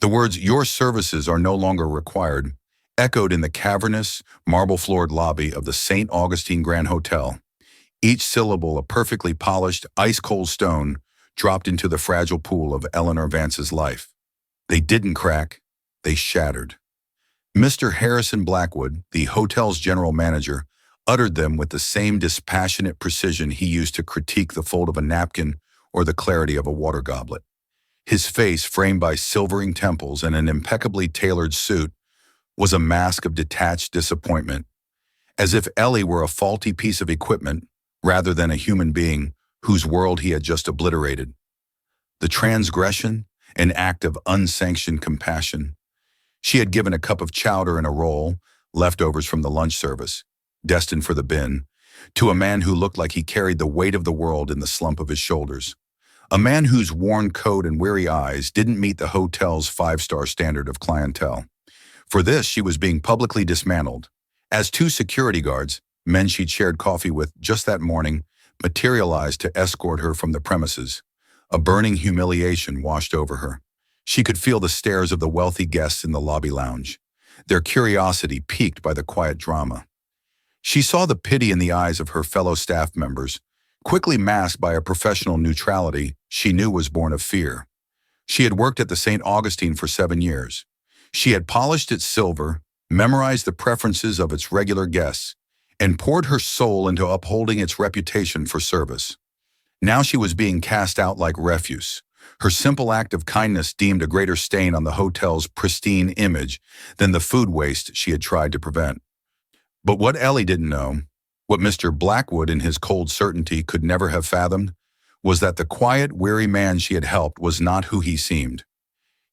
The words, "Your services are no longer required," echoed in the cavernous, marble-floored lobby of the St. Augustine Grand Hotel, each syllable a perfectly polished, ice-cold stone dropped into the fragile pool of Eleanor Vance's life. They didn't crack, they shattered. Mr. Harrison Blackwood, the hotel's general manager, uttered them with the same dispassionate precision he used to critique the fold of a napkin or the clarity of a water goblet. His face, framed by silvering temples and an impeccably tailored suit, was a mask of detached disappointment, as if Ellie were a faulty piece of equipment rather than a human being whose world he had just obliterated. The transgression, an act of unsanctioned compassion. She had given a cup of chowder and a roll, leftovers from the lunch service, destined for the bin, to a man who looked like he carried the weight of the world in the slump of his shoulders. A man whose worn coat and weary eyes didn't meet the hotel's five-star standard of clientele. For this, she was being publicly dismantled, as two security guards, men she'd shared coffee with just that morning, materialized to escort her from the premises. A burning humiliation washed over her. She could feel the stares of the wealthy guests in the lobby lounge, their curiosity piqued by the quiet drama. She saw the pity in the eyes of her fellow staff members, quickly masked by a professional neutrality she knew was born of fear. She had worked at the St. Augustine for 7 years. She had polished its silver, memorized the preferences of its regular guests, and poured her soul into upholding its reputation for service. Now she was being cast out like refuse, her simple act of kindness deemed a greater stain on the hotel's pristine image than the food waste she had tried to prevent. But what Ellie didn't know, what Mr. Blackwood in his cold certainty could never have fathomed, was that the quiet, weary man she had helped was not who he seemed.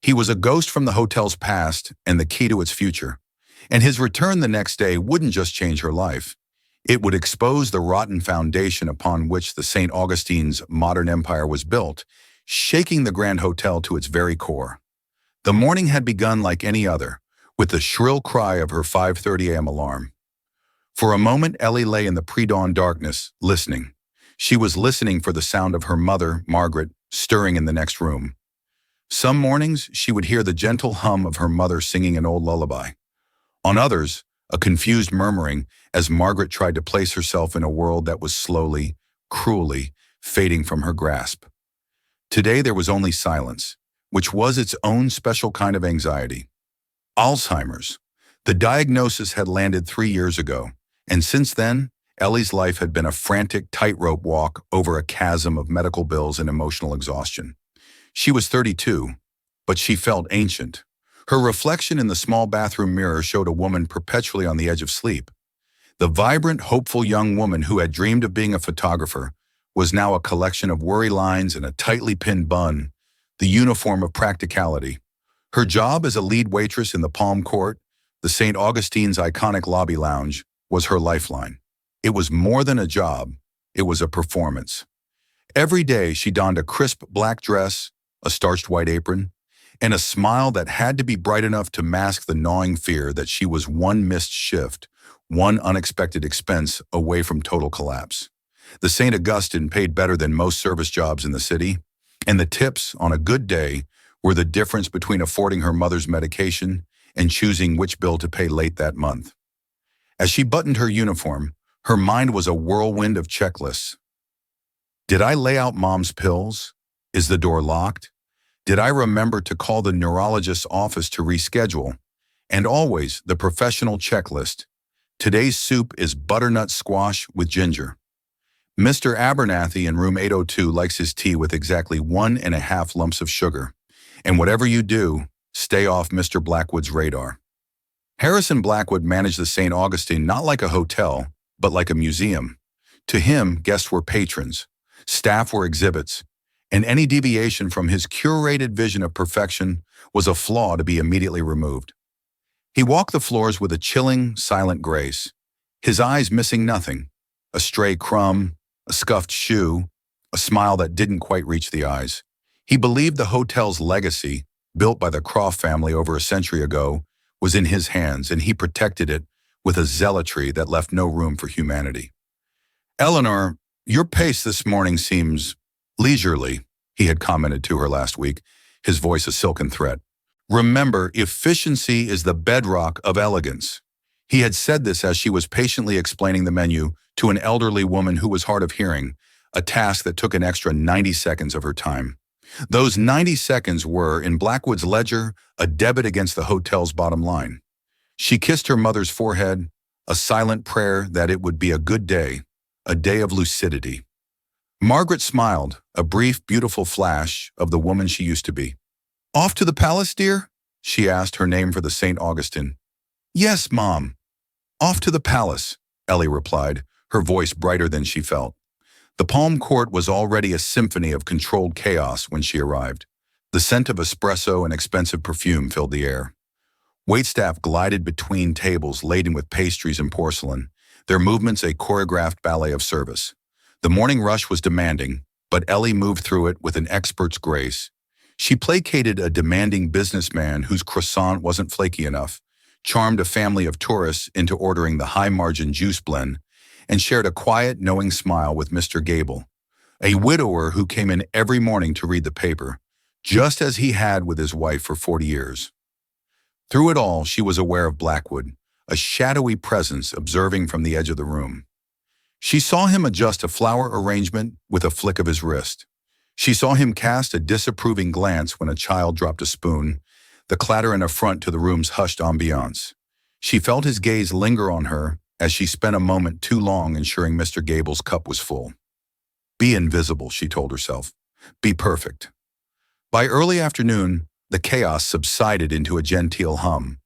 He was a ghost from the hotel's past and the key to its future, and his return the next day wouldn't just change her life. It would expose the rotten foundation upon which the St. Augustine's modern empire was built, shaking the Grand Hotel to its very core. The morning had begun like any other, with the shrill cry of her 5:30 a.m. alarm. For a moment, Ellie lay in the pre-dawn darkness, listening. She was listening for the sound of her mother, Margaret, stirring in the next room. Some mornings, she would hear the gentle hum of her mother singing an old lullaby. On others, a confused murmuring as Margaret tried to place herself in a world that was slowly, cruelly, fading from her grasp. Today there was only silence, which was its own special kind of anxiety. Alzheimer's. The diagnosis had landed 3 years ago, and since then, Ellie's life had been a frantic tightrope walk over a chasm of medical bills and emotional exhaustion. She was 32, but she felt ancient. Her reflection in the small bathroom mirror showed a woman perpetually on the edge of sleep. The vibrant, hopeful young woman who had dreamed of being a photographer was now a collection of worry lines and a tightly pinned bun, the uniform of practicality. Her job as a lead waitress in the Palm Court, the St. Augustine's iconic lobby lounge, was her lifeline. It was more than a job, it was a performance. Every day she donned a crisp black dress, a starched white apron, and a smile that had to be bright enough to mask the gnawing fear that she was one missed shift, one unexpected expense away from total collapse. The St. Augustine paid better than most service jobs in the city, and the tips, on a good day, were the difference between affording her mother's medication and choosing which bill to pay late that month. As she buttoned her uniform, her mind was a whirlwind of checklists. Did I lay out Mom's pills? Is the door locked? Did I remember to call the neurologist's office to reschedule? And always the professional checklist. Today's soup is butternut squash with ginger. Mr. Abernathy in room 802 likes his tea with exactly 1.5 lumps of sugar. And whatever you do, stay off Mr. Blackwood's radar. Harrison Blackwood managed the St. Augustine not like a hotel, but like a museum. To him, guests were patrons, staff were exhibits, and any deviation from his curated vision of perfection was a flaw to be immediately removed. He walked the floors with a chilling, silent grace, his eyes missing nothing, a stray crumb, a scuffed shoe, a smile that didn't quite reach the eyes. He believed the hotel's legacy, built by the Croft family over a century ago, was in his hands, and he protected it with a zealotry that left no room for humanity. "Eleanor, your pace this morning seems leisurely," he had commented to her last week, his voice a silken threat. Remember, efficiency is the bedrock of elegance. He had said this as she was patiently explaining the menu to an elderly woman who was hard of hearing, a task that took an extra 90 seconds of her time. Those 90 seconds were, in Blackwood's ledger, a debit against the hotel's bottom line. She kissed her mother's forehead, a silent prayer that it would be a day of lucidity. Margaret smiled, a brief, beautiful flash of the woman she used to be. "Off to the palace, dear?" she asked, her name for the St. Augustine. "Yes, Mom. Off to the palace," Ellie replied, her voice brighter than she felt. The Palm Court was already a symphony of controlled chaos when she arrived. The scent of espresso and expensive perfume filled the air. Waitstaff glided between tables laden with pastries and porcelain, their movements a choreographed ballet of service. The morning rush was demanding, but Ellie moved through it with an expert's grace. She placated a demanding businessman whose croissant wasn't flaky enough, charmed a family of tourists into ordering the high-margin juice blend, and shared a quiet, knowing smile with Mr. Gable, a widower who came in every morning to read the paper, just as he had with his wife for 40 years. Through it all, she was aware of Blackwood, a shadowy presence observing from the edge of the room. She saw him adjust a flower arrangement with a flick of his wrist. She saw him cast a disapproving glance when a child dropped a spoon, the clatter and affront to the room's hushed ambiance. She felt his gaze linger on her as she spent a moment too long ensuring Mr. Gable's cup was full. Be invisible, she told herself. Be perfect. By early afternoon, the chaos subsided into a genteel hum.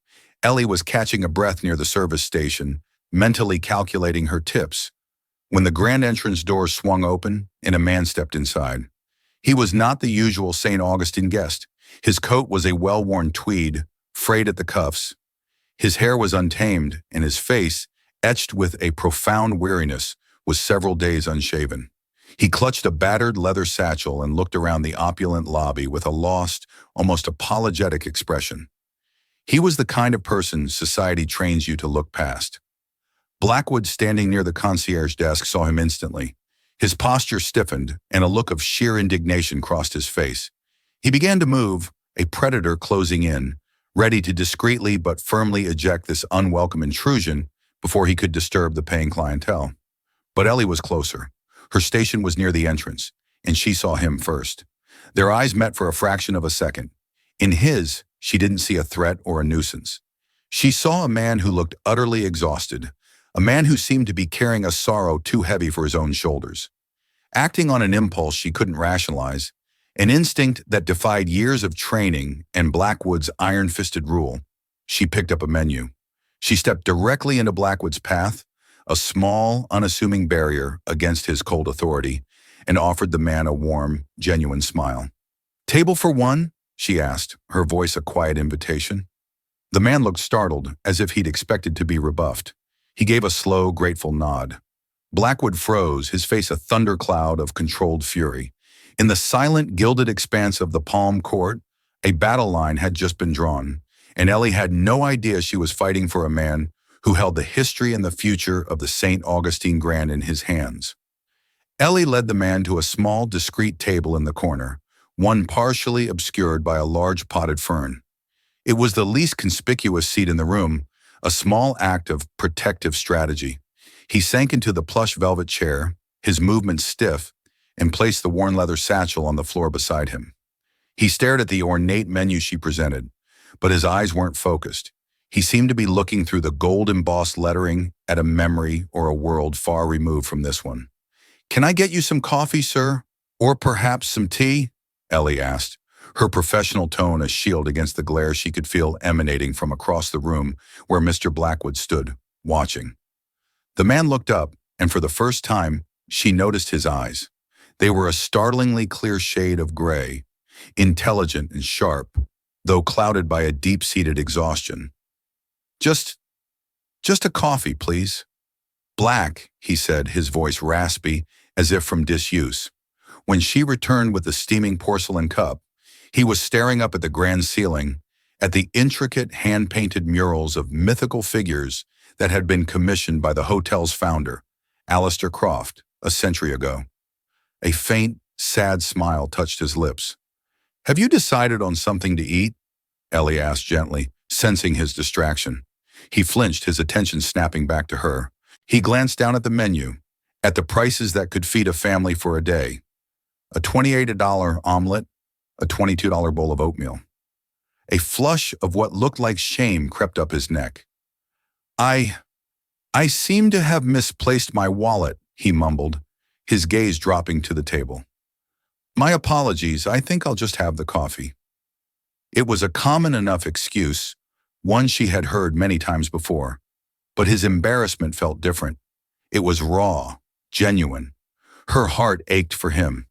Ellie was catching a breath near the service station, mentally calculating her tips, when the grand entrance doors swung open and a man stepped inside. He was not the usual St. Augustine guest. His coat was a well-worn tweed, frayed at the cuffs. His hair was untamed, and his face, etched with a profound weariness, was several days unshaven. He clutched a battered leather satchel and looked around the opulent lobby with a lost, almost apologetic expression. He was the kind of person society trains you to look past. Blackwood, standing near the concierge desk, saw him instantly. His posture stiffened, and a look of sheer indignation crossed his face. He began to move, a predator closing in, ready to discreetly but firmly eject this unwelcome intrusion before he could disturb the paying clientele. But Ellie was closer. Her station was near the entrance, and she saw him first. Their eyes met for a fraction of a second. In his, she didn't see a threat or a nuisance. She saw a man who looked utterly exhausted, a man who seemed to be carrying a sorrow too heavy for his own shoulders. Acting on an impulse she couldn't rationalize, an instinct that defied years of training and Blackwood's iron-fisted rule, she picked up a menu. She stepped directly into Blackwood's path, a small, unassuming barrier against his cold authority, and offered the man a warm, genuine smile. "Table for one?" she asked, her voice a quiet invitation. The man looked startled, as if he'd expected to be rebuffed. He gave a slow, grateful nod. Blackwood froze, his face a thundercloud of controlled fury. In the silent, gilded expanse of the Palm Court, a battle line had just been drawn, and Ellie had no idea she was fighting for a man who held the history and the future of the St. Augustine Grand in his hands. Ellie led the man to a small, discreet table in the corner, one partially obscured by a large potted fern. It was the least conspicuous seat in the room, a small act of protective strategy. He sank into the plush velvet chair, his movements stiff, and placed the worn leather satchel on the floor beside him. He stared at the ornate menu she presented, but his eyes weren't focused. He seemed to be looking through the gold-embossed lettering at a memory or a world far removed from this one. "Can I get you some coffee, sir? Or perhaps some tea?" Ellie asked, her professional tone a shield against the glare she could feel emanating from across the room where Mr. Blackwood stood, watching. The man looked up, and for the first time, she noticed his eyes. They were a startlingly clear shade of gray, intelligent and sharp, though clouded by a deep-seated exhaustion. Just a coffee, please." "Black," he said, his voice raspy, as if from disuse. When she returned with the steaming porcelain cup, he was staring up at the grand ceiling, at the intricate hand-painted murals of mythical figures that had been commissioned by the hotel's founder, Alistair Croft, a century ago. A faint, sad smile touched his lips. "Have you decided on something to eat?" Ellie asked gently, sensing his distraction. He flinched, his attention snapping back to her. He glanced down at the menu, at the prices that could feed a family for a day. A $28 omelet, a $22 bowl of oatmeal. A flush of what looked like shame crept up his neck. I seem to have misplaced my wallet, he mumbled, his gaze dropping to the table. My apologies, I think I'll just have the coffee. It was a common enough excuse, one she had heard many times before, but his embarrassment felt different. It was raw, genuine. Her heart ached for him.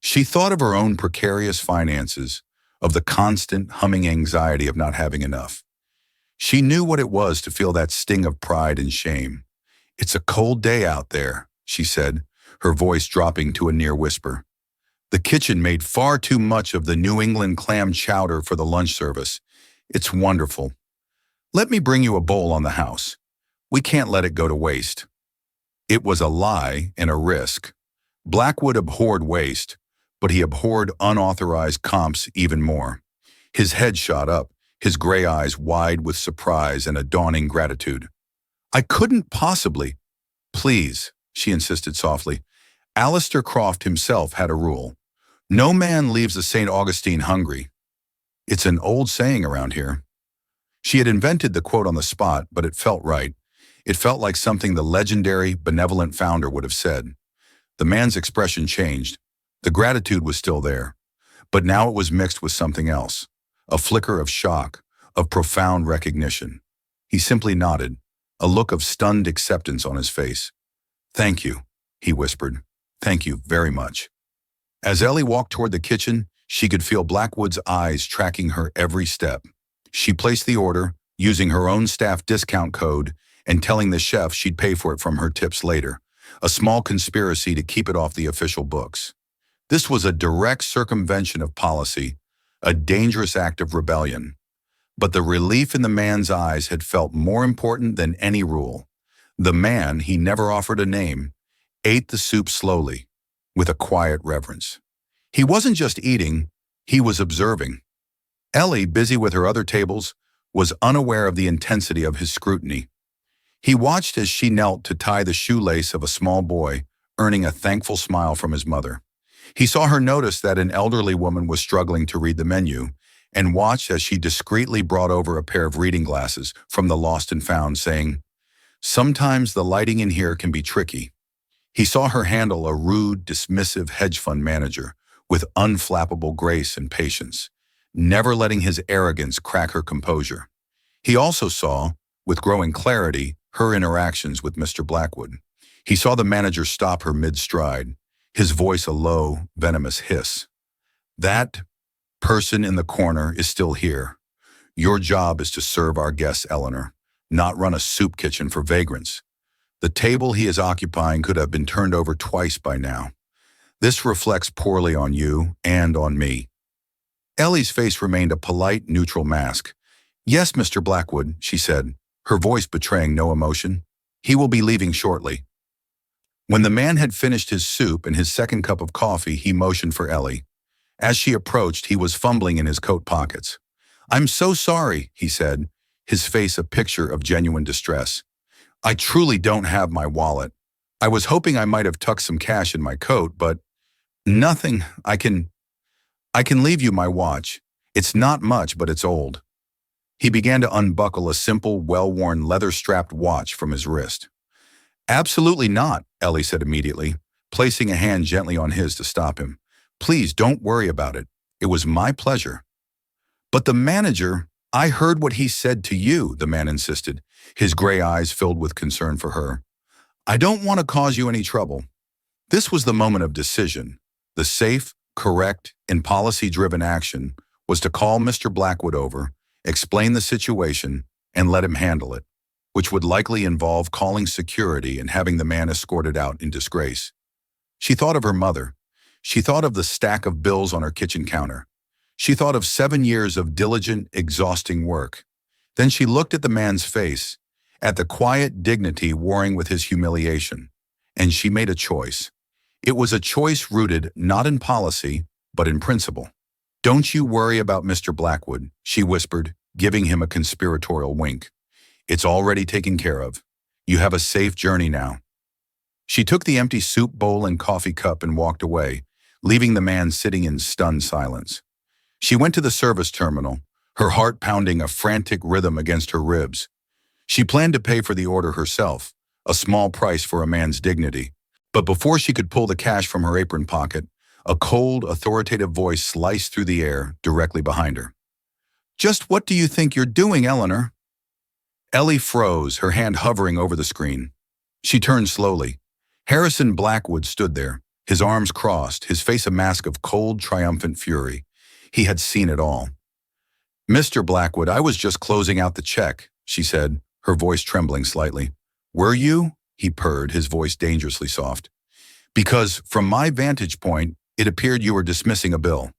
She thought of her own precarious finances, of the constant humming anxiety of not having enough. She knew what it was to feel that sting of pride and shame. It's a cold day out there, she said, her voice dropping to a near whisper. The kitchen made far too much of the New England clam chowder for the lunch service. It's wonderful. Let me bring you a bowl on the house. We can't let it go to waste. It was a lie and a risk. Blackwood abhorred waste, but he abhorred unauthorized comps even more. His head shot up, his gray eyes wide with surprise and a dawning gratitude. I couldn't possibly. Please, she insisted softly. Alistair Croft himself had a rule. No man leaves the St. Augustine hungry. It's an old saying around here. She had invented the quote on the spot, but it felt right. It felt like something the legendary, benevolent founder would have said. The man's expression changed. The gratitude was still there, but now it was mixed with something else, a flicker of shock, of profound recognition. He simply nodded, a look of stunned acceptance on his face. Thank you, he whispered. Thank you very much. As Ellie walked toward the kitchen, she could feel Blackwood's eyes tracking her every step. She placed the order, using her own staff discount code and telling the chef she'd pay for it from her tips later, a small conspiracy to keep it off the official books. This was a direct circumvention of policy, a dangerous act of rebellion. But the relief in the man's eyes had felt more important than any rule. The man, he never offered a name, ate the soup slowly, with a quiet reverence. He wasn't just eating, he was observing. Ellie, busy with her other tables, was unaware of the intensity of his scrutiny. He watched as she knelt to tie the shoelace of a small boy, earning a thankful smile from his mother. He saw her notice that an elderly woman was struggling to read the menu, and watched as she discreetly brought over a pair of reading glasses from the Lost and Found, saying, "Sometimes the lighting in here can be tricky." He saw her handle a rude, dismissive hedge fund manager with unflappable grace and patience, never letting his arrogance crack her composure. He also saw, with growing clarity, her interactions with Mr. Blackwood. He saw the manager stop her mid-stride, his voice a low, venomous hiss. That person in the corner is still here. Your job is to serve our guests, Eleanor, not run a soup kitchen for vagrants. The table he is occupying could have been turned over twice by now. This reflects poorly on you and on me. Ellie's face remained a polite, neutral mask. Yes, Mr. Blackwood, she said, her voice betraying no emotion. He will be leaving shortly. When the man had finished his soup and his second cup of coffee, he motioned for Ellie. As she approached, he was fumbling in his coat pockets. I'm so sorry, he said, his face a picture of genuine distress. I truly don't have my wallet. I was hoping I might have tucked some cash in my coat, but nothing. I can leave you my watch. It's not much, but it's old. He began to unbuckle a simple, well-worn leather-strapped watch from his wrist. Absolutely not, Ellie said immediately, placing a hand gently on his to stop him. Please don't worry about it. It was my pleasure. But the manager, I heard what he said to you, the man insisted, his gray eyes filled with concern for her. I don't want to cause you any trouble. This was the moment of decision. The safe, correct, and policy-driven action was to call Mr. Blackwood over, explain the situation, and let him handle it, which would likely involve calling security and having the man escorted out in disgrace. She thought of her mother. She thought of the stack of bills on her kitchen counter. She thought of 7 years of diligent, exhausting work. Then she looked at the man's face, at the quiet dignity warring with his humiliation, and she made a choice. It was a choice rooted not in policy, but in principle. "Don't you worry about Mr. Blackwood," she whispered, giving him a conspiratorial wink. "It's already taken care of. You have a safe journey now." She took the empty soup bowl and coffee cup and walked away, leaving the man sitting in stunned silence. She went to the service terminal, her heart pounding a frantic rhythm against her ribs. She planned to pay for the order herself, a small price for a man's dignity. But before she could pull the cash from her apron pocket, a cold, authoritative voice sliced through the air directly behind her. "Just what do you think you're doing, Eleanor?" Ellie froze, her hand hovering over the screen. She turned slowly. Harrison Blackwood stood there, his arms crossed, his face a mask of cold, triumphant fury. He had seen it all. "Mr. Blackwood, I was just closing out the check," she said, her voice trembling slightly. "Were you?" he purred, his voice dangerously soft. "Because, from my vantage point, it appeared you were dismissing a bill.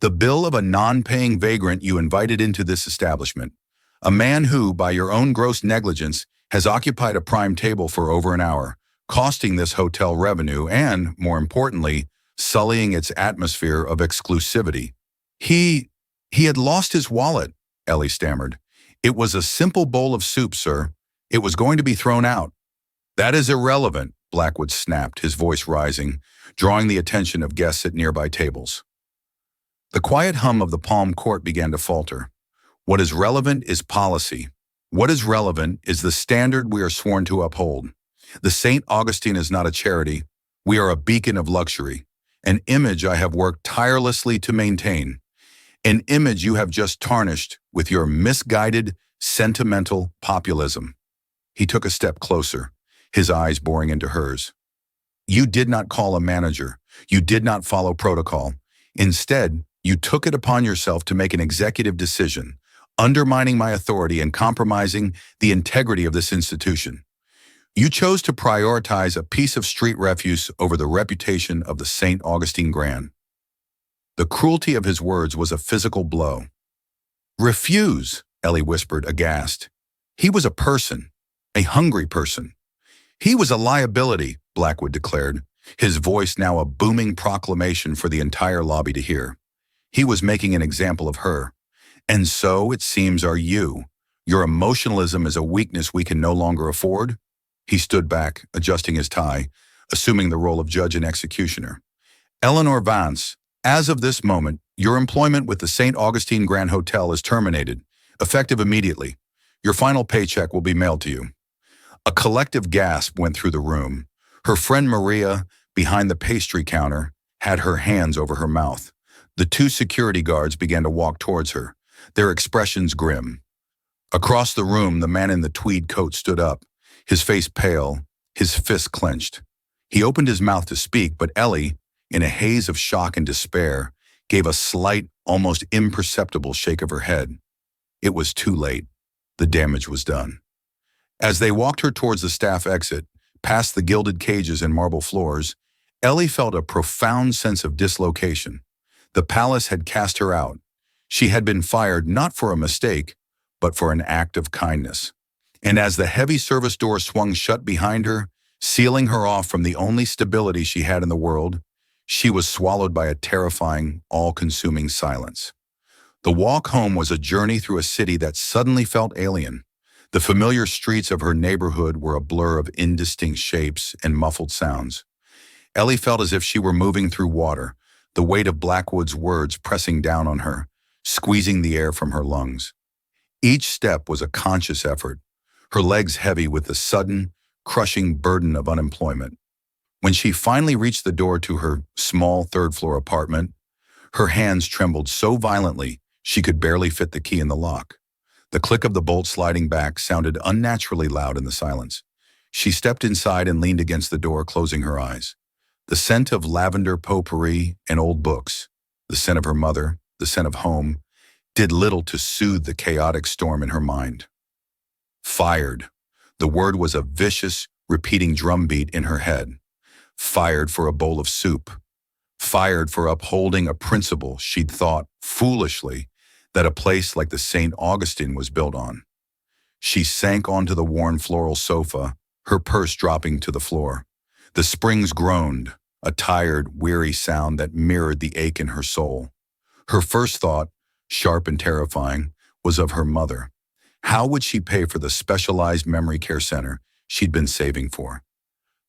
The bill of a non-paying vagrant you invited into this establishment. A man who, by your own gross negligence, has occupied a prime table for over an hour, costing this hotel revenue and, more importantly, sullying its atmosphere of exclusivity. He had lost his wallet," Ellie stammered. "It was a simple bowl of soup, sir. It was going to be thrown out." "That is irrelevant," Blackwood snapped, his voice rising, drawing the attention of guests at nearby tables. The quiet hum of the Palm Court began to falter. "What is relevant is policy. What is relevant is the standard we are sworn to uphold. The St. Augustine is not a charity. We are a beacon of luxury, an image I have worked tirelessly to maintain, an image you have just tarnished with your misguided, sentimental populism." He took a step closer, his eyes boring into hers. "You did not call a manager. You did not follow protocol. Instead, you took it upon yourself to make an executive decision, undermining my authority and compromising the integrity of this institution. You chose to prioritize a piece of street refuse over the reputation of the St. Augustine Grand." The cruelty of his words was a physical blow. "Refuse," Ellie whispered, aghast. "He was a person, a hungry person." "He was a liability," Blackwood declared, his voice now a booming proclamation for the entire lobby to hear. "He was making an example of her. And so, it seems, are you. Your emotionalism is a weakness we can no longer afford?" He stood back, adjusting his tie, assuming the role of judge and executioner. "Eleanor Vance, as of this moment, your employment with the St. Augustine Grand Hotel is terminated, effective immediately. Your final paycheck will be mailed to you." A collective gasp went through the room. Her friend Maria, behind the pastry counter, had her hands over her mouth. The two security guards began to walk towards her, their expressions grim. Across the room, the man in the tweed coat stood up, his face pale, his fists clenched. He opened his mouth to speak, but Ellie, in a haze of shock and despair, gave a slight, almost imperceptible shake of her head. It was too late. The damage was done. As they walked her towards the staff exit, past the gilded cages and marble floors, Ellie felt a profound sense of dislocation. The palace had cast her out. She had been fired not for a mistake, but for an act of kindness. And as the heavy service door swung shut behind her, sealing her off from the only stability she had in the world, she was swallowed by a terrifying, all-consuming silence. The walk home was a journey through a city that suddenly felt alien. The familiar streets of her neighborhood were a blur of indistinct shapes and muffled sounds. Ellie felt as if she were moving through water, the weight of Blackwood's words pressing down on her, squeezing the air from her lungs. Each step was a conscious effort, her legs heavy with the sudden, crushing burden of unemployment. When she finally reached the door to her small third-floor apartment, her hands trembled so violently she could barely fit the key in the lock. The click of the bolt sliding back sounded unnaturally loud in the silence. She stepped inside and leaned against the door, closing her eyes. The scent of lavender potpourri and old books, the scent of her mother, the scent of home, did little to soothe the chaotic storm in her mind. Fired. The word was a vicious, repeating drumbeat in her head. Fired for a bowl of soup. Fired for upholding a principle she'd thought, foolishly, that a place like the St. Augustine was built on. She sank onto the worn floral sofa, her purse dropping to the floor. The springs groaned, a tired, weary sound that mirrored the ache in her soul. Her first thought, sharp and terrifying, was of her mother. How would she pay for the specialized memory care center she'd been saving for?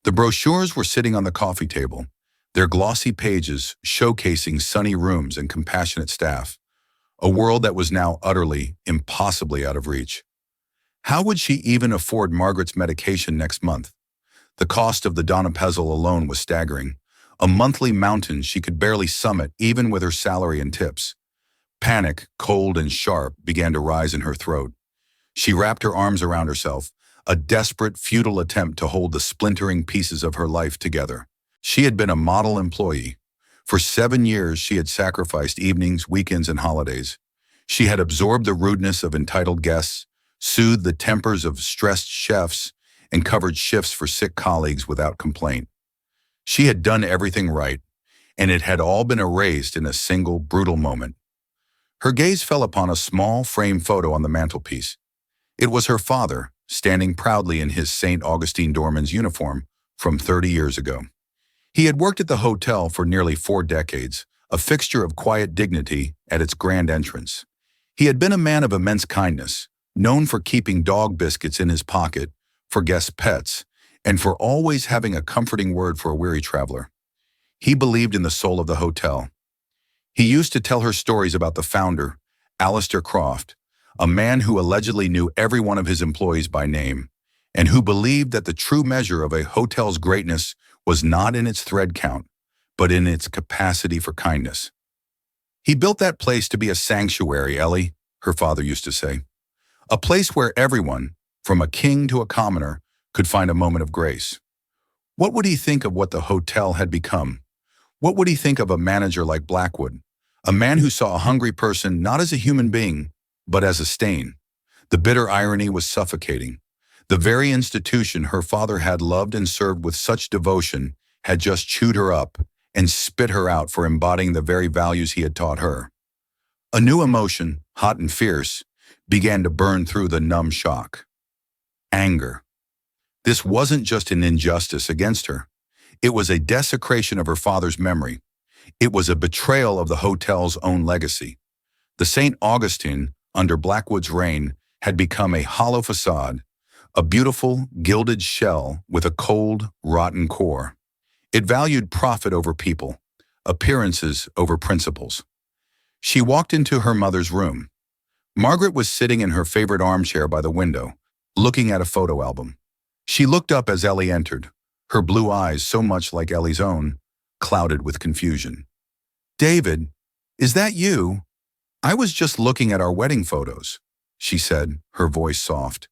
The brochures were sitting on the coffee table, their glossy pages showcasing sunny rooms and compassionate staff, a world that was now utterly, impossibly out of reach. How would she even afford Margaret's medication next month? The cost of the Donepezil alone was staggering, a monthly mountain she could barely summit even with her salary and tips. Panic, cold and sharp, began to rise in her throat. She wrapped her arms around herself, a desperate, futile attempt to hold the splintering pieces of her life together. She had been a model employee. For 7 years, she had sacrificed evenings, weekends, and holidays. She had absorbed the rudeness of entitled guests, soothed the tempers of stressed chefs, and covered shifts for sick colleagues without complaint. She had done everything right, and it had all been erased in a single, brutal moment. Her gaze fell upon a small, framed photo on the mantelpiece. It was her father, standing proudly in his St. Augustine doorman's uniform from 30 years ago. He had worked at the hotel for nearly 4 decades, a fixture of quiet dignity at its grand entrance. He had been a man of immense kindness, known for keeping dog biscuits in his pocket for guest pets, and for always having a comforting word for a weary traveler. He believed in the soul of the hotel. He used to tell her stories about the founder, Alistair Croft, a man who allegedly knew every one of his employees by name, and who believed that the true measure of a hotel's greatness was not in its thread count, but in its capacity for kindness. He built that place to be a sanctuary, Ellie, her father used to say. A place where everyone, from a king to a commoner, could find a moment of grace. What would he think of what the hotel had become? What would he think of a manager like Blackwood, a man who saw a hungry person not as a human being, but as a stain? The bitter irony was suffocating. The very institution her father had loved and served with such devotion had just chewed her up and spit her out for embodying the very values he had taught her. A new emotion, hot and fierce, began to burn through the numb shock. Anger. This wasn't just an injustice against her. It was a desecration of her father's memory. It was a betrayal of the hotel's own legacy. The St. Augustine, under Blackwood's reign, had become a hollow facade, a beautiful, gilded shell with a cold, rotten core. It valued profit over people, appearances over principles. She walked into her mother's room. Margaret was sitting in her favorite armchair by the window, looking at a photo album. She looked up as Ellie entered, her blue eyes, so much like Ellie's own, clouded with confusion. "David, is that you? I was just looking at our wedding photos," she said, her voice soft.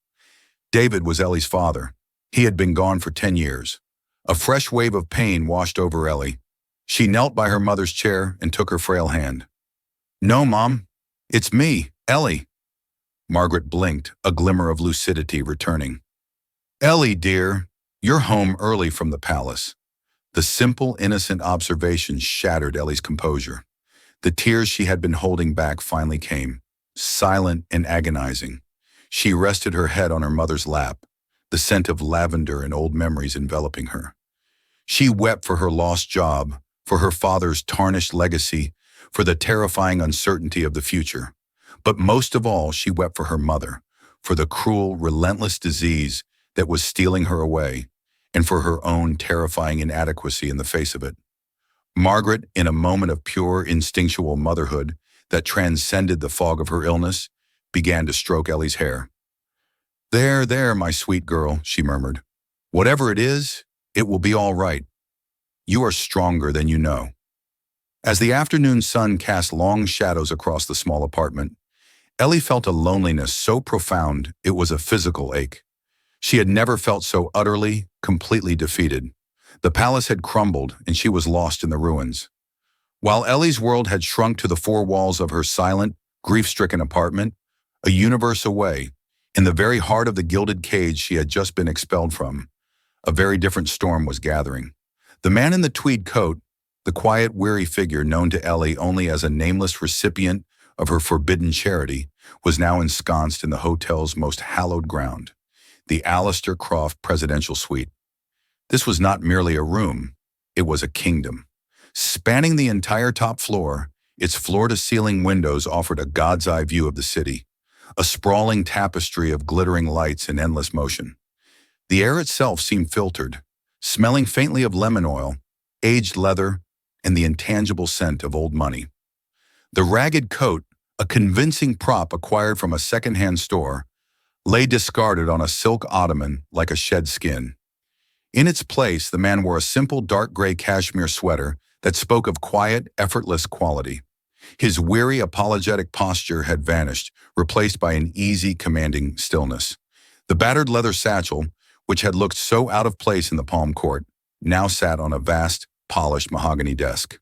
David was Ellie's father. He had been gone for 10 years. A fresh wave of pain washed over Ellie. She knelt by her mother's chair and took her frail hand. "No, Mom. It's me, Ellie." Margaret blinked, a glimmer of lucidity returning. "Ellie, dear, you're home early from the palace." The simple, innocent observation shattered Ellie's composure. The tears she had been holding back finally came, silent and agonizing. She rested her head on her mother's lap, the scent of lavender and old memories enveloping her. She wept for her lost job, for her father's tarnished legacy, for the terrifying uncertainty of the future. But most of all, she wept for her mother, for the cruel, relentless disease that was stealing her away, and for her own terrifying inadequacy in the face of it. Margaret, in a moment of pure, instinctual motherhood that transcended the fog of her illness, began to stroke Ellie's hair. "There, there, my sweet girl," she murmured. "Whatever it is, it will be all right. You are stronger than you know." As the afternoon sun cast long shadows across the small apartment, Ellie felt a loneliness so profound it was a physical ache. She had never felt so utterly, completely defeated. The palace had crumbled, and she was lost in the ruins. While Ellie's world had shrunk to the 4 walls of her silent, grief-stricken apartment, a universe away, in the very heart of the gilded cage she had just been expelled from, a very different storm was gathering. The man in the tweed coat, the quiet, weary figure known to Ellie only as a nameless recipient of her forbidden charity, was now ensconced in the hotel's most hallowed ground, the Alistair Croft Presidential Suite. This was not merely a room, it was a kingdom. Spanning the entire top floor, Its floor-to-ceiling windows offered a god's-eye view of the city, a sprawling tapestry of glittering lights in endless motion. The air itself seemed filtered, smelling faintly of lemon oil, aged leather, and the intangible scent of old money. The ragged coat, a convincing prop acquired from a second-hand store, lay discarded on a silk ottoman like a shed skin. In its place, the man wore a simple dark gray cashmere sweater that spoke of quiet, effortless quality. His weary, apologetic posture had vanished, replaced by an easy, commanding stillness. The battered leather satchel, which had looked so out of place in the palm court, now sat on a vast, polished mahogany desk.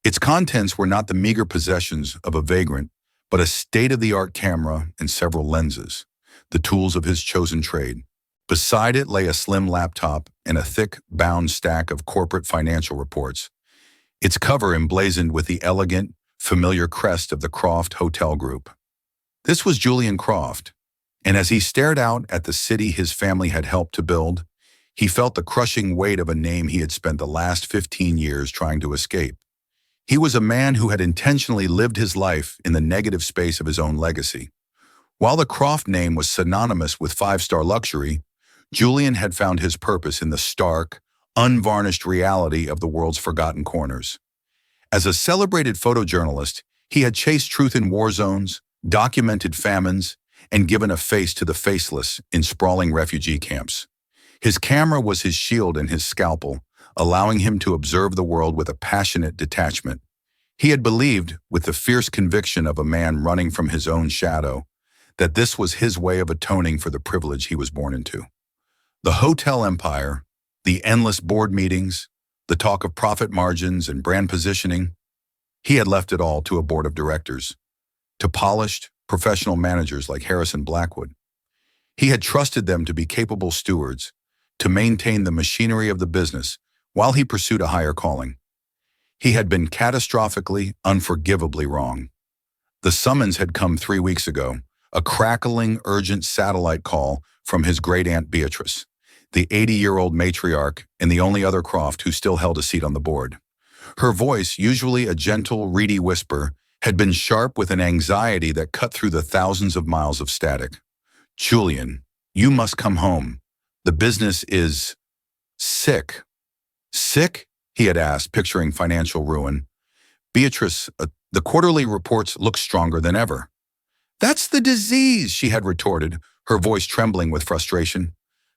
Its contents were not the meager possessions of a vagrant, but a state-of-the-art camera and several lenses, the tools of his chosen trade. Beside it lay a slim laptop and a thick, bound stack of corporate financial reports, its cover emblazoned with the elegant, familiar crest of the Croft Hotel Group. This was Julian Croft, and as he stared out at the city his family had helped to build, he felt the crushing weight of a name he had spent the last 15 years trying to escape. He was a man who had intentionally lived his life in the negative space of his own legacy. While the Croft name was synonymous with five-star luxury, Julian had found his purpose in the stark, unvarnished reality of the world's forgotten corners. As a celebrated photojournalist, he had chased truth in war zones, documented famines, and given a face to the faceless in sprawling refugee camps. His camera was his shield and his scalpel, allowing him to observe the world with a passionate detachment. He had believed, with the fierce conviction of a man running from his own shadow, that this was his way of atoning for the privilege he was born into. The hotel empire, the endless board meetings, the talk of profit margins and brand positioning, he had left it all to a board of directors, to polished, professional managers like Harrison Blackwood. He had trusted them to be capable stewards, to maintain the machinery of the business while he pursued a higher calling. He had been catastrophically, unforgivably wrong. The summons had come 3 weeks ago, a crackling, urgent satellite call from his great-aunt Beatrice, the 80-year-old matriarch and the only other Croft who still held a seat on the board. Her voice, usually a gentle, reedy whisper, had been sharp with an anxiety that cut through the thousands of miles of static. "Julian, you must come home. The business is sick." "Sick?" he had asked, picturing financial ruin. "Beatrice, the quarterly reports look stronger than ever." "That's the disease," she had retorted, her voice trembling with frustration.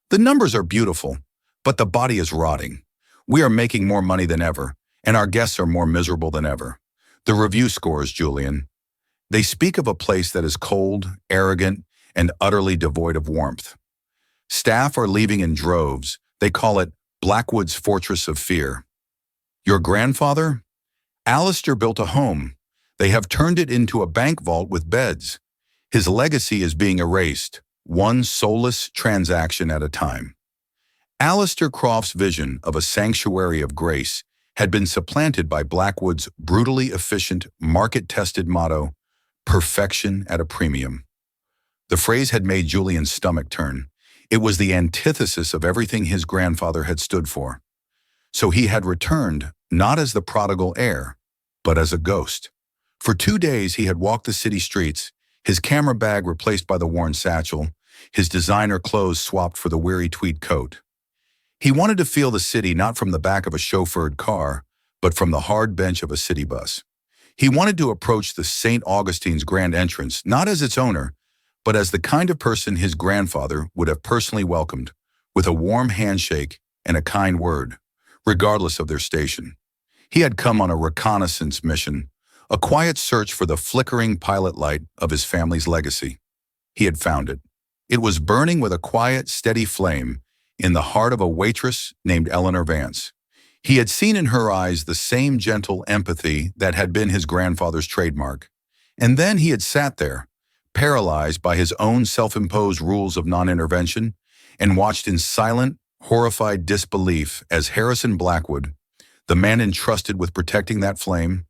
"The numbers are beautiful, but the body is rotting. We are making more money than ever, and our guests are more miserable than ever. The review scores, Julian. They speak of a place that is cold, arrogant, and utterly devoid of warmth. Staff are leaving in droves. They call it Blackwood's Fortress of Fear. Your grandfather? Alistair built a home. They have turned it into a bank vault with beds. His legacy is being erased, one soulless transaction at a time." Alistair Croft's vision of a sanctuary of grace had been supplanted by Blackwood's brutally efficient, market-tested motto, "Perfection at a premium." The phrase had made Julian's stomach turn. It was the antithesis of everything his grandfather had stood for. So he had returned, not as the prodigal heir, but as a ghost. For 2 days he had walked the city streets, his camera bag replaced by the worn satchel, his designer clothes swapped for the weary tweed coat. He wanted to feel the city not from the back of a chauffeured car, but from the hard bench of a city bus. He wanted to approach the St. Augustine's grand entrance, not as its owner, but as the kind of person his grandfather would have personally welcomed, with a warm handshake and a kind word, regardless of their station. He had come on a reconnaissance mission, a quiet search for the flickering pilot light of his family's legacy. He had found it. It was burning with a quiet, steady flame in the heart of a waitress named Eleanor Vance. He had seen in her eyes the same gentle empathy that had been his grandfather's trademark. And then he had sat there, paralyzed by his own self-imposed rules of non-intervention, and watched in silent, horrified disbelief as Harrison Blackwood, the man entrusted with protecting that flame,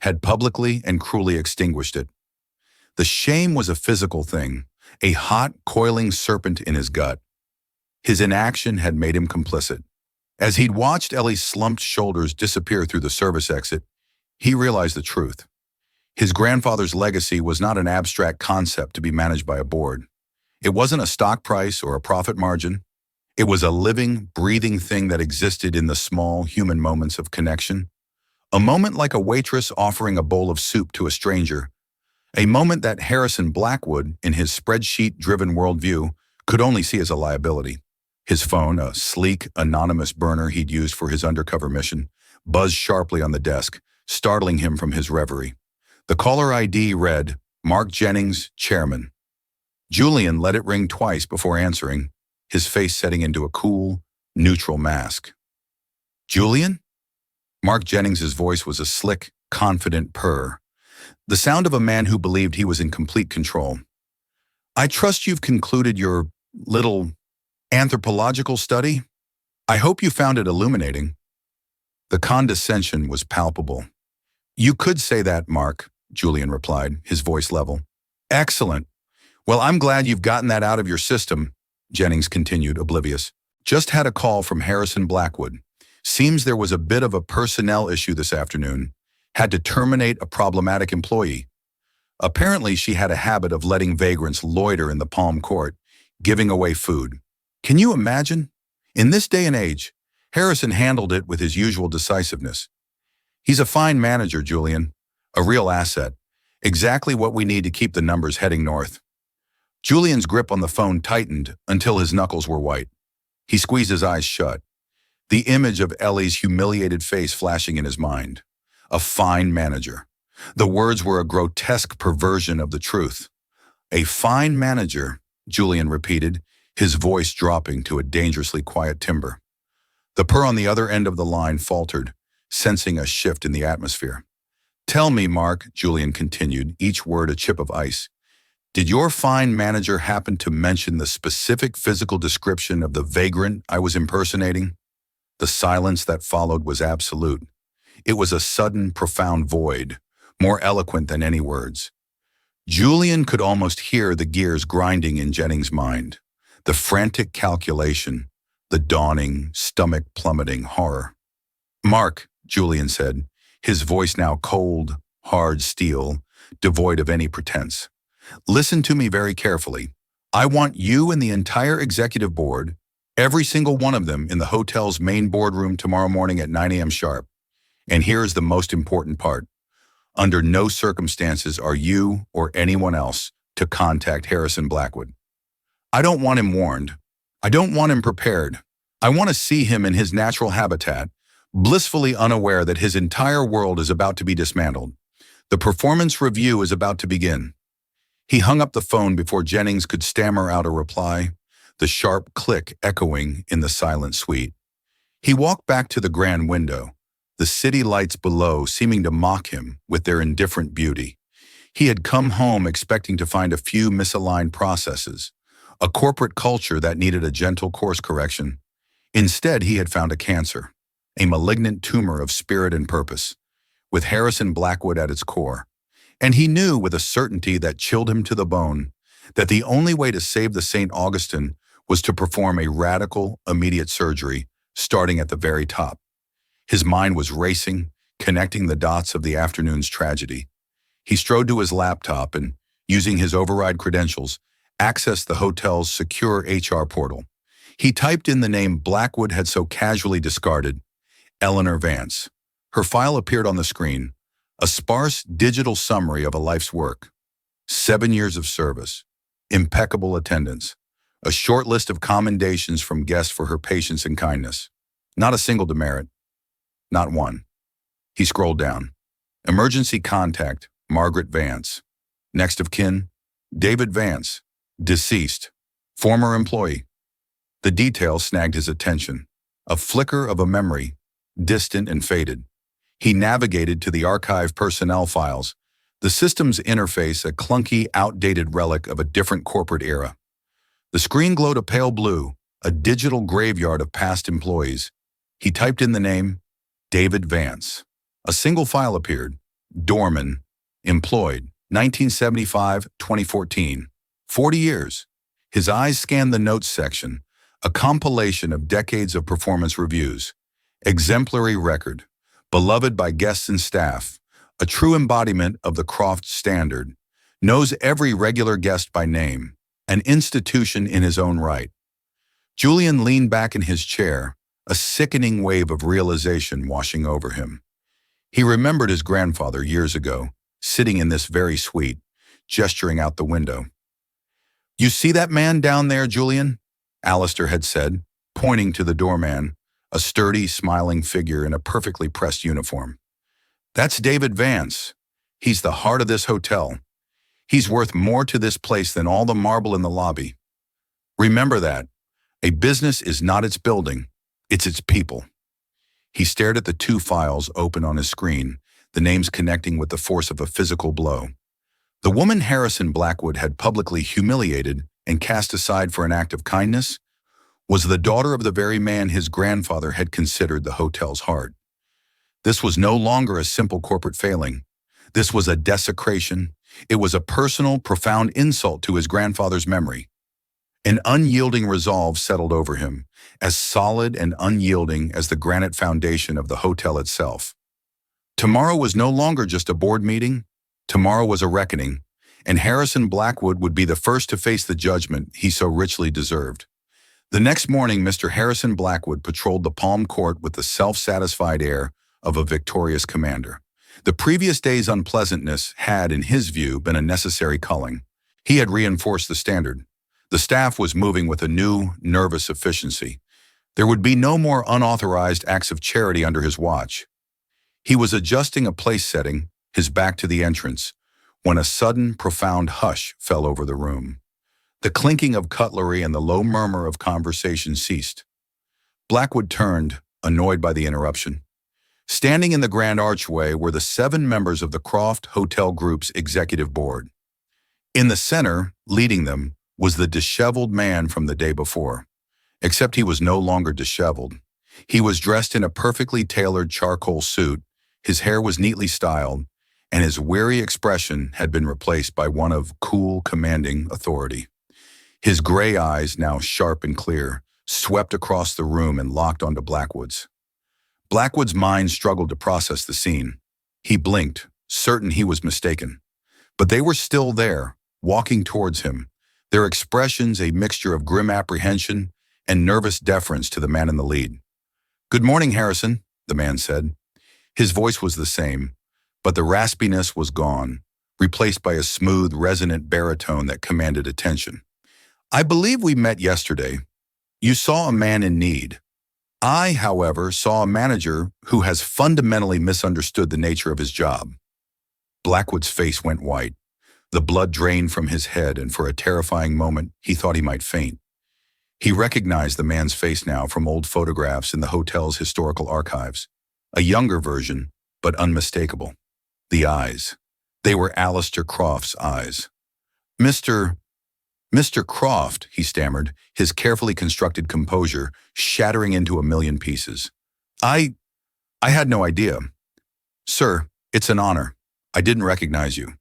had publicly and cruelly extinguished it. The shame was a physical thing, a hot, coiling serpent in his gut. His inaction had made him complicit. As he'd watched Ellie's slumped shoulders disappear through the service exit, he realized the truth. His grandfather's legacy was not an abstract concept to be managed by a board. It wasn't a stock price or a profit margin. It was a living, breathing thing that existed in the small human moments of connection. A moment like a waitress offering a bowl of soup to a stranger. A moment that Harrison Blackwood, in his spreadsheet-driven worldview, could only see as a liability. His phone, a sleek, anonymous burner he'd used for his undercover mission, buzzed sharply on the desk, startling him from his reverie. The caller ID read, "Mark Jennings, Chairman." Julian let it ring twice before answering, his face setting into a cool, neutral mask. "Julian?" Mark Jennings's voice was a slick, confident purr, the sound of a man who believed he was in complete control. "I trust you've concluded your little anthropological study? I hope you found it illuminating." The condescension was palpable. "You could say that, Mark," Julian replied, his voice level. "Excellent. Well, I'm glad you've gotten that out of your system," Jennings continued, oblivious. "Just had a call from Harrison Blackwood. Seems there was a bit of a personnel issue this afternoon. Had to terminate a problematic employee. Apparently, she had a habit of letting vagrants loiter in the Palm Court, giving away food. Can you imagine? In this day and age, Harrison handled it with his usual decisiveness. He's a fine manager, Julian. A real asset. Exactly what we need to keep the numbers heading north." Julian's grip on the phone tightened until his knuckles were white. He squeezed his eyes shut, the image of Ellie's humiliated face flashing in his mind. A fine manager. The words were a grotesque perversion of the truth. "A fine manager," Julian repeated, his voice dropping to a dangerously quiet timbre. The purr on the other end of the line faltered, sensing a shift in the atmosphere. "Tell me, Mark," Julian continued, each word a chip of ice, "did your fine manager happen to mention the specific physical description of the vagrant I was impersonating?" The silence that followed was absolute. It was a sudden, profound void, more eloquent than any words. Julian could almost hear the gears grinding in Jennings' mind, the frantic calculation, the dawning, stomach-plummeting horror. "Mark," Julian said, his voice now cold, hard steel, devoid of any pretense. "Listen to me very carefully. I want you and the entire executive board, every single one of them, in the hotel's main boardroom tomorrow morning at 9 a.m. sharp. And here's the most important part. Under no circumstances are you or anyone else to contact Harrison Blackwood. I don't want him warned. I don't want him prepared. I want to see him in his natural habitat, blissfully unaware that his entire world is about to be dismantled. The performance review is about to begin." He hung up the phone before Jennings could stammer out a reply, the sharp click echoing in the silent suite. He walked back to the grand window, the city lights below seeming to mock him with their indifferent beauty. He had come home expecting to find a few misaligned processes, a corporate culture that needed a gentle course correction. Instead, he had found a cancer, a malignant tumor of spirit and purpose, with Harrison Blackwood at its core. And he knew with a certainty that chilled him to the bone that the only way to save the St. Augustine was to perform a radical, immediate surgery, starting at the very top. His mind was racing, connecting the dots of the afternoon's tragedy. He strode to his laptop and, using his override credentials, accessed the hotel's secure HR portal. He typed in the name Blackwood had so casually discarded, Eleanor Vance. Her file appeared on the screen, a sparse digital summary of a life's work. 7 years of service, impeccable attendance, a short list of commendations from guests for her patience and kindness. Not a single demerit. Not one. He scrolled down. Emergency contact, Margaret Vance. Next of kin, David Vance, deceased, former employee. The details snagged his attention. A flicker of a memory, distant and faded. He navigated to the archive personnel files, the system's interface a clunky, outdated relic of a different corporate era. The screen glowed a pale blue, a digital graveyard of past employees. He typed in the name, David Vance. A single file appeared, Dorman, employed, 1975-2014, 40 years. His eyes scanned the notes section, a compilation of decades of performance reviews. Exemplary record, beloved by guests and staff, a true embodiment of the Croft standard, knows every regular guest by name, an institution in his own right. Julian leaned back in his chair, a sickening wave of realization washing over him. He remembered his grandfather years ago, sitting in this very suite, gesturing out the window. "You see that man down there, Julian?" Alistair had said, pointing to the doorman, a sturdy, smiling figure in a perfectly pressed uniform. "That's David Vance. He's the heart of this hotel. He's worth more to this place than all the marble in the lobby. Remember that. A business is not its building, it's its people." He stared at the two files open on his screen, the names connecting with the force of a physical blow. The woman Harrison Blackwood had publicly humiliated and cast aside for an act of kindness was the daughter of the very man his grandfather had considered the hotel's heart. This was no longer a simple corporate failing. This was a desecration. It was a personal, profound insult to his grandfather's memory. An unyielding resolve settled over him, as solid and unyielding as the granite foundation of the hotel itself. Tomorrow was no longer just a board meeting. Tomorrow was a reckoning, and Harrison Blackwood would be the first to face the judgment he so richly deserved. The next morning, Mr. Harrison Blackwood patrolled the Palm Court with the self-satisfied air of a victorious commander. The previous day's unpleasantness had, in his view, been a necessary culling. He had reinforced the standard. The staff was moving with a new, nervous efficiency. There would be no more unauthorized acts of charity under his watch. He was adjusting a place setting, his back to the entrance, when a sudden, profound hush fell over the room. The clinking of cutlery and the low murmur of conversation ceased. Blackwood turned, annoyed by the interruption. Standing in the grand archway were the 7 members of the Croft Hotel Group's executive board. In the center, leading them, was the disheveled man from the day before. Except he was no longer disheveled. He was dressed in a perfectly tailored charcoal suit, his hair was neatly styled, and his weary expression had been replaced by one of cool, commanding authority. His gray eyes, now sharp and clear, swept across the room and locked onto Blackwood's. Blackwood's mind struggled to process the scene. He blinked, certain he was mistaken. But they were still there, walking towards him, their expressions a mixture of grim apprehension and nervous deference to the man in the lead. "Good morning, Harrison," the man said. His voice was the same, but the raspiness was gone, replaced by a smooth, resonant baritone that commanded attention. "I believe we met yesterday. You saw a man in need. I, however, saw a manager who has fundamentally misunderstood the nature of his job." Blackwood's face went white. The blood drained from his head, and for a terrifying moment, he thought he might faint. He recognized the man's face now from old photographs in the hotel's historical archives. A younger version, but unmistakable. The eyes. They were Alistair Croft's eyes. Mr. Croft," he stammered, his carefully constructed composure shattering into a million pieces. I had no idea. Sir, it's an honor. I didn't recognize you."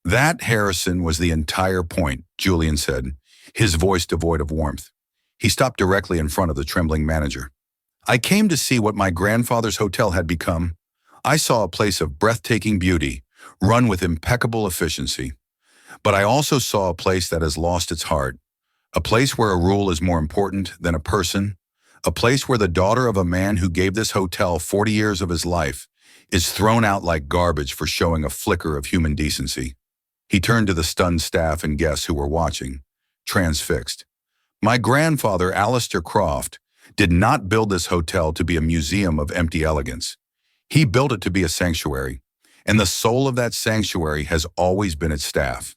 "That, Harrison, was the entire point," Julian said, his voice devoid of warmth. He stopped directly in front of the trembling manager. "I came to see what my grandfather's hotel had become. I saw a place of breathtaking beauty, run with impeccable efficiency. But I also saw a place that has lost its heart, a place where a rule is more important than a person, a place where the daughter of a man who gave this hotel 40 years of his life is thrown out like garbage for showing a flicker of human decency." He turned to the stunned staff and guests who were watching, transfixed. "My grandfather, Alistair Croft, did not build this hotel to be a museum of empty elegance. He built it to be a sanctuary, and the soul of that sanctuary has always been its staff.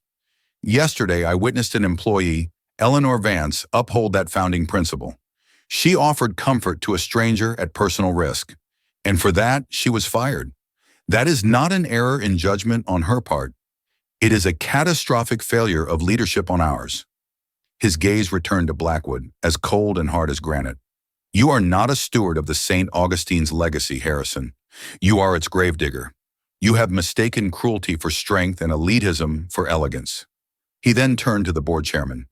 Yesterday, I witnessed an employee, Eleanor Vance, uphold that founding principle. She offered comfort to a stranger at personal risk, and for that, she was fired. That is not an error in judgment on her part. It is a catastrophic failure of leadership on ours." His gaze returned to Blackwood, as cold and hard as granite. "You are not a steward of the St. Augustine's legacy, Harrison. You are its gravedigger. You have mistaken cruelty for strength and elitism for elegance." He then turned to the board chairman.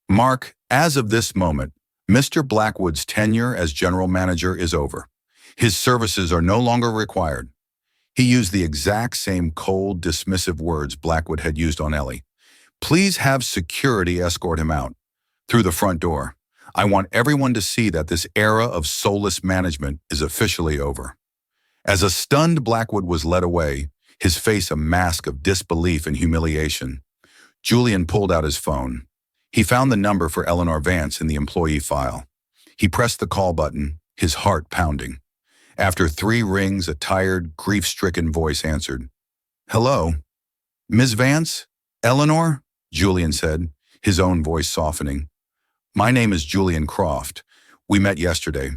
"Mark, as of this moment, Mr. Blackwood's tenure as general manager is over. His services are no longer required. He used the exact same cold, dismissive words Blackwood had used on Ellie. Please have security escort him out. Through the front door. I want everyone to see that this era of soulless management is officially over. As a stunned Blackwood was led away, his face a mask of disbelief and humiliation, Julian pulled out his phone. He found the number for Eleanor Vance in the employee file. He pressed the call button, his heart pounding. After 3 rings, a tired, grief-stricken voice answered. Hello? Ms. Vance? Eleanor? Julian said, his own voice softening. My name is Julian Croft. We met yesterday.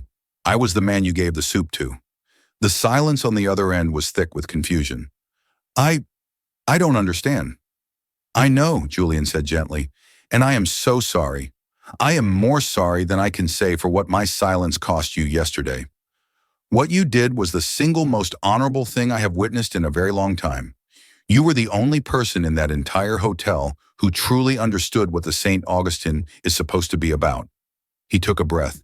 I was the man you gave the soup to. The silence on the other end was thick with confusion. I don't understand. I know, Julian said gently, and I am so sorry. I am more sorry than I can say for what my silence cost you yesterday. What you did was the single most honorable thing I have witnessed in a very long time. You were the only person in that entire hotel who truly understood what the St. Augustine is supposed to be about. He took a breath.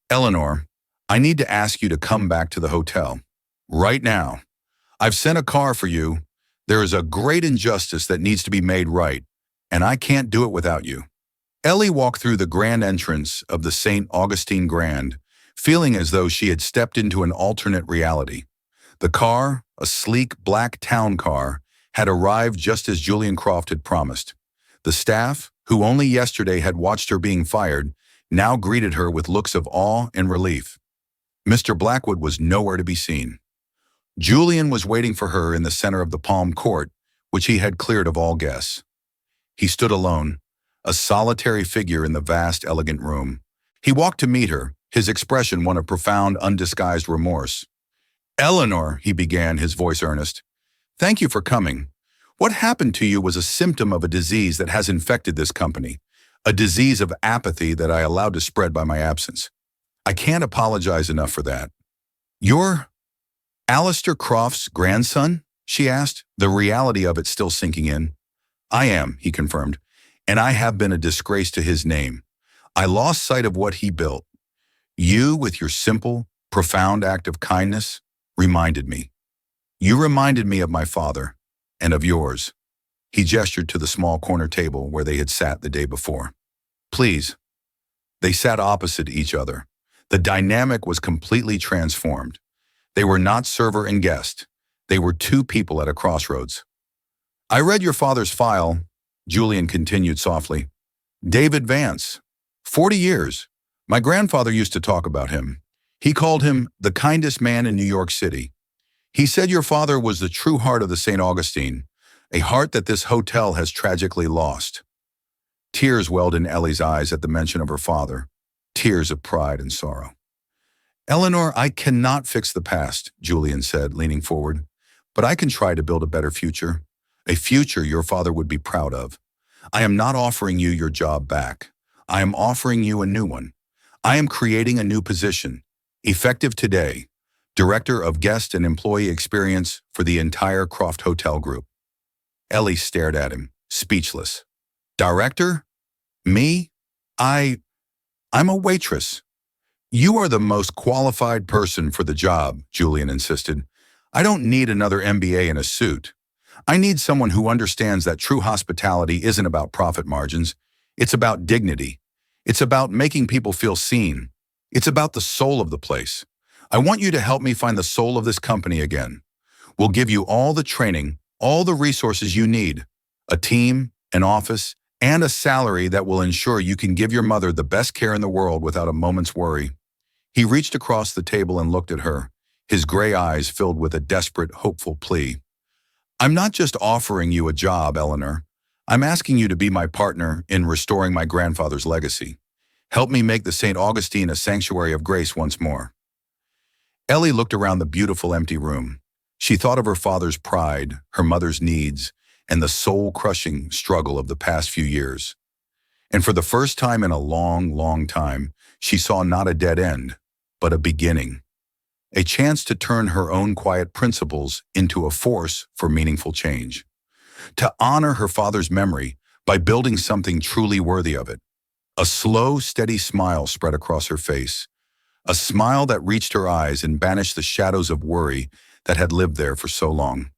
Eleanor, I need to ask you to come back to the hotel. Right now. I've sent a car for you. There is a great injustice that needs to be made right, and I can't do it without you. Ellie walked through the grand entrance of the St. Augustine Grand, feeling as though she had stepped into an alternate reality. The car, a sleek black town car, had arrived just as Julian Croft had promised. The staff, who only yesterday had watched her being fired, now greeted her with looks of awe and relief. Mr. Blackwood was nowhere to be seen. Julian was waiting for her in the center of the palm court, which he had cleared of all guests. He stood alone, a solitary figure in the vast, elegant room. He walked to meet her, his expression one of profound, undisguised remorse. Eleanor, he began, his voice earnest. Thank you for coming. What happened to you was a symptom of a disease that has infected this company, a disease of apathy that I allowed to spread by my absence. I can't apologize enough for that. You're Alistair Croft's grandson? She asked, the reality of it still sinking in. I am, he confirmed, and I have been a disgrace to his name. I lost sight of what he built. You, with your simple, profound act of kindness, reminded me. You reminded me of my father, and of yours. He gestured to the small corner table where they had sat the day before. Please. They sat opposite each other. The dynamic was completely transformed. They were not server and guest. They were 2 people at a crossroads. I read your father's file, Julian continued softly. David Vance. 40 years. My grandfather used to talk about him. He called him the kindest man in New York City. He said your father was the true heart of the St. Augustine, a heart that this hotel has tragically lost. Tears welled in Ellie's eyes at the mention of her father, tears of pride and sorrow. Eleanor, I cannot fix the past, Julian said, leaning forward, but I can try to build a better future, a future your father would be proud of. I am not offering you your job back. I am offering you a new one. I am creating a new position, effective today, Director of Guest and Employee Experience for the entire Croft Hotel Group. Ellie stared at him, speechless. Director? Me? I'm a waitress. You are the most qualified person for the job, Julian insisted. I don't need another MBA in a suit. I need someone who understands that true hospitality isn't about profit margins. It's about dignity. It's about making people feel seen. It's about the soul of the place. I want you to help me find the soul of this company again. We'll give you all the training, all the resources you need, a team, an office, and a salary that will ensure you can give your mother the best care in the world without a moment's worry. He reached across the table and looked at her, his gray eyes filled with a desperate, hopeful plea. I'm not just offering you a job, Eleanor. I'm asking you to be my partner in restoring my grandfather's legacy. Help me make the St. Augustine a sanctuary of grace once more. Ellie looked around the beautiful empty room. She thought of her father's pride, her mother's needs, and the soul-crushing struggle of the past few years. And for the first time in a long, long time, she saw not a dead end, but a beginning. A chance to turn her own quiet principles into a force for meaningful change. To honor her father's memory by building something truly worthy of it. A slow, steady smile spread across her face. A smile that reached her eyes and banished the shadows of worry that had lived there for so long.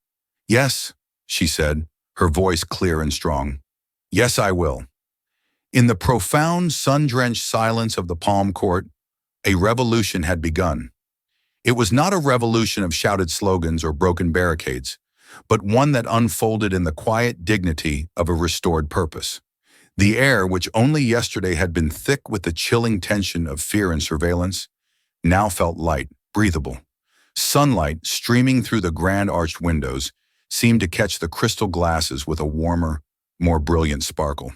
"Yes," she said, her voice clear and strong. "Yes, I will." In the profound, sun-drenched silence of the Palm Court, a revolution had begun. It was not a revolution of shouted slogans or broken barricades, but one that unfolded in the quiet dignity of a restored purpose. The air, which only yesterday had been thick with the chilling tension of fear and surveillance, now felt light, breathable. Sunlight, streaming through the grand arched windows, seemed to catch the crystal glasses with a warmer, more brilliant sparkle.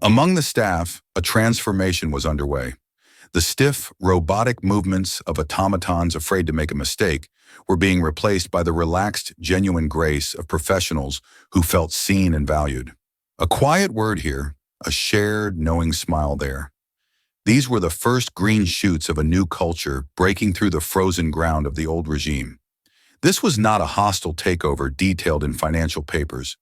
Among the staff, a transformation was underway. The stiff, robotic movements of automatons afraid to make a mistake were being replaced by the relaxed, genuine grace of professionals who felt seen and valued. A quiet word here, a shared, knowing smile there. These were the first green shoots of a new culture breaking through the frozen ground of the old regime. This was not a hostile takeover detailed in financial papers,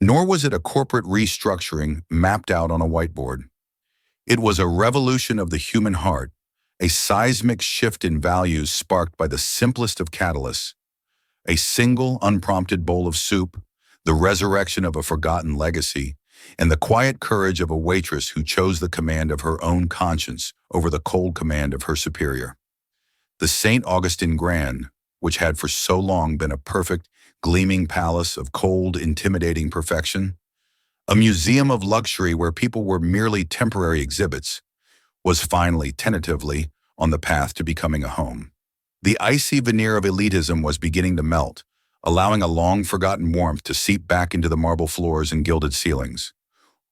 nor was it a corporate restructuring mapped out on a whiteboard. It was a revolution of the human heart, a seismic shift in values sparked by the simplest of catalysts. A single, unprompted bowl of soup, the resurrection of a forgotten legacy, and the quiet courage of a waitress who chose the command of her own conscience over the cold command of her superior. The St. Augustine Grand, which had for so long been a perfect, gleaming palace of cold, intimidating perfection, a museum of luxury where people were merely temporary exhibits, was finally, tentatively, on the path to becoming a home. The icy veneer of elitism was beginning to melt, allowing a long-forgotten warmth to seep back into the marble floors and gilded ceilings.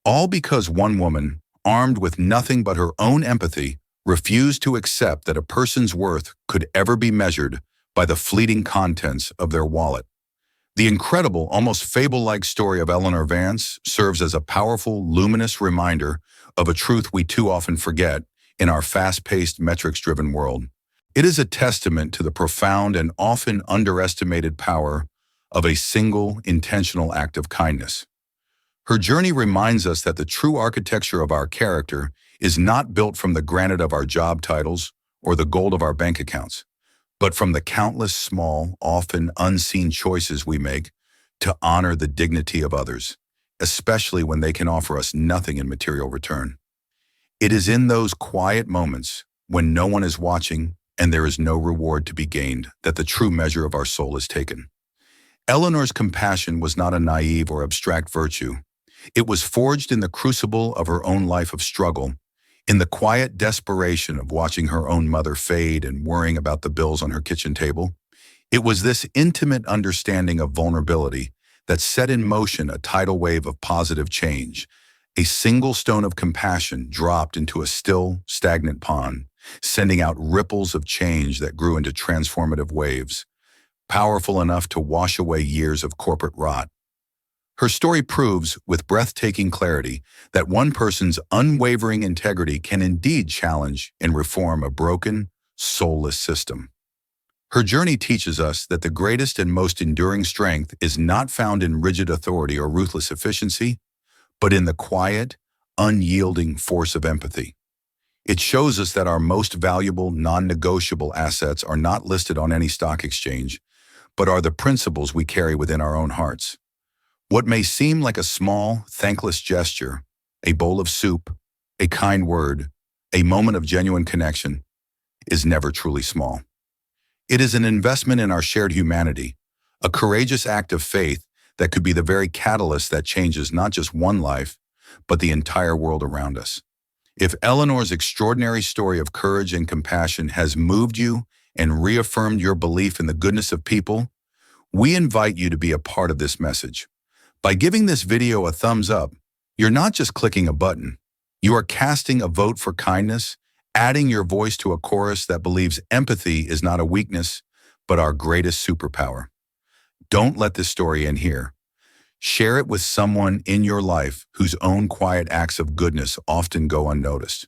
All because one woman, armed with nothing but her own empathy, refused to accept that a person's worth could ever be measured by the fleeting contents of their wallet. The incredible, almost fable-like story of Eleanor Vance serves as a powerful, luminous reminder of a truth we too often forget in our fast-paced, metrics-driven world. It is a testament to the profound and often underestimated power of a single, intentional act of kindness. Her journey reminds us that the true architecture of our character is not built from the granite of our job titles or the gold of our bank accounts, but from the countless small, often unseen choices we make to honor the dignity of others, especially when they can offer us nothing in material return. It is in those quiet moments, when no one is watching and there is no reward to be gained, that the true measure of our soul is taken. Eleanor's compassion was not a naive or abstract virtue. It was forged in the crucible of her own life of struggle, in the quiet desperation of watching her own mother fade and worrying about the bills on her kitchen table. It was this intimate understanding of vulnerability that set in motion a tidal wave of positive change. A single stone of compassion dropped into a still, stagnant pond, sending out ripples of change that grew into transformative waves, powerful enough to wash away years of corporate rot. Her story proves, with breathtaking clarity, that one person's unwavering integrity can indeed challenge and reform a broken, soulless system. Her journey teaches us that the greatest and most enduring strength is not found in rigid authority or ruthless efficiency, but in the quiet, unyielding force of empathy. It shows us that our most valuable, non-negotiable assets are not listed on any stock exchange, but are the principles we carry within our own hearts. What may seem like a small, thankless gesture, a bowl of soup, a kind word, a moment of genuine connection, is never truly small. It is an investment in our shared humanity, a courageous act of faith that could be the very catalyst that changes not just one life, but the entire world around us. If Eleanor's extraordinary story of courage and compassion has moved you and reaffirmed your belief in the goodness of people, we invite you to be a part of this message. By giving this video a thumbs up, you're not just clicking a button. You are casting a vote for kindness, adding your voice to a chorus that believes empathy is not a weakness, but our greatest superpower. Don't let this story end here. Share it with someone in your life whose own quiet acts of goodness often go unnoticed,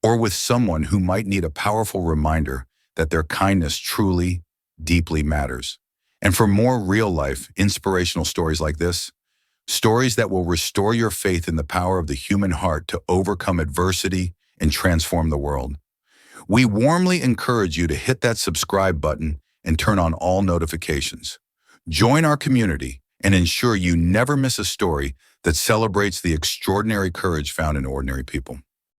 or with someone who might need a powerful reminder that their kindness truly, deeply matters. And for more real-life, inspirational stories like this, stories that will restore your faith in the power of the human heart to overcome adversity and transform the world, we warmly encourage you to hit that subscribe button and turn on all notifications. Join our community and ensure you never miss a story that celebrates the extraordinary courage found in ordinary people.